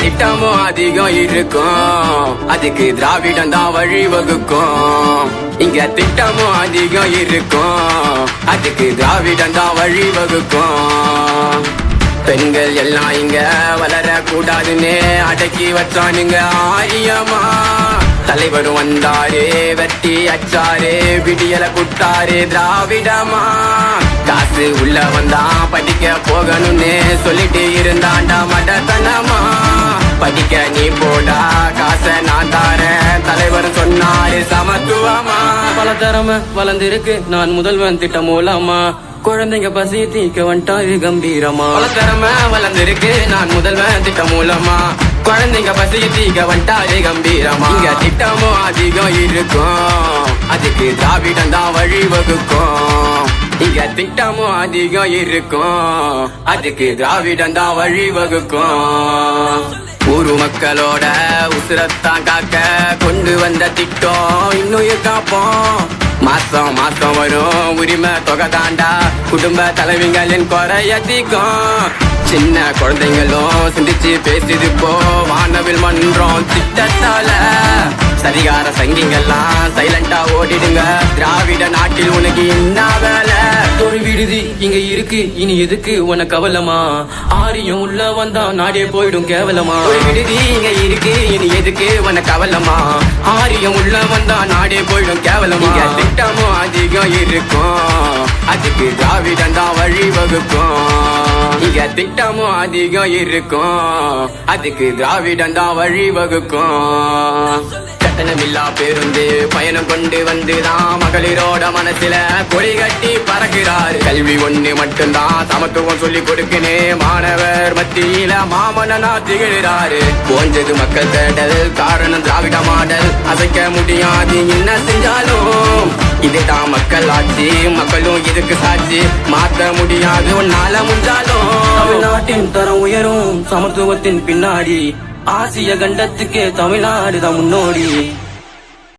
திட்டமும் அதிகம் இருக்கும், அதுக்கு திராவிடம் தான் வழிவகுக்கும். இங்க திட்டமும் அதிகம் இருக்கும், அதுக்கு திராவிடம் தான் வழிவகுக்கும். பெண்கள் எல்லாம் இங்க வளர கூடாதுன்னு அடக்கி வச்சானுங்க ஆரியமா. தலைவரும் வந்தாரு, வெட்டி அச்சாரு, விடியல குட்டாரு திராவிடமா. காசு உள்ள வந்தா படிக்க போகணும்னு சொல்லிட்டு இருந்தாண்டா மடத்தனமா. படிக்க நீ போடா, காசை நான் தாரேன், தலைவர் சொன்னாரு சமத்துவமா. பல திறமை வளர்ந்திருக்கு நான் முதல்வன் திட்டம் மூலமா. குழந்தைங்க பசி தீக்க வந்துட்டாரு கம்பீரமா. பல திறமை வளர்ந்திருக்கு நான் முதல்வன் திட்டம் மூலமா. குழந்தைங்க பசி தீக்க வந்துட்டாரு கம்பீரமா. இங்க திட்டமும் அதிகம் இருக்கும், அதுக்கு திராவிடம் தான் வழிவகுக்கும். இங்க திட்டமும் அதிகம் இருக்கும், அதுக்கு திராவிடம் தான் வழிவகுக்கும். ஊரு மக்களோட உசுரத்தான் காக்க கொண்டு வந்த திட்டம் இன்னும் காப்போம். மாசம் மாசம் வரும் உரிமை தொகை தாண்டா, குடும்ப தலைவிகளின் குறையதிகம். சின்ன குழந்தைங்களும் சிந்திச்சு பேசிது போ வானவில் மன்றம் திட்டத்தால. சரிகார சங்கிங்கெல்லாம் சைலண்டா ஓடிடுங்க, திராவிட நாட்டில் உனக்கு என்ன வேலை? ஒரு விடுதி இங்க இருக்கு, இனி எதுக்கு உனக்கு கவலமா? ஆரியம் உள்ள வந்தா நாடே போயிடும் கேவலமா. ஒரு விடுதி இங்க இருக்கு, இனி எதுக்கு உனக்கு கவலமா? ஆரியம் உள்ள வந்தா நாடே போயிடும் கேவலமா. இங்க திட்டமும் அதிகம் இருக்கும், அதுக்கு திராவிடம் தான் வழிவகுக்கும். இங்க திட்டமும் அதிகம் இருக்கும், அதுக்கு திராவிடம் தான் வழிவகுக்கும். கட்டணமில்லா பேருந்து பயணம் கொண்டு வந்துதான் மகளிரோட மனசுல கொடி கட்டி பறக்கிறார். கல்வி ஒண்ணு மட்டும்தான் சமத்துவம் சொல்லி கொடுக்கனே மாணவர் மத்தியில மாமனா திகழ்கிறாரு. போஞ்சது மக்கள் தேடல், காரணம் திராவிட மாடல். அசைக்க முடியாது என்ன செஞ்சாலும், இதுதான் மக்கள் ஆட்சி, மக்களும் இதுக்கு சாட்சி. மாற்ற முடியாது உன்னால முடிஞ்சாலும். தமிழ்நாட்டின் தரம் உயரும் சமத்துவத்தின் பின்னாடி, ஆசிய கண்டத்துக்கே தமிழ்நாடு தான் முன்னோடி.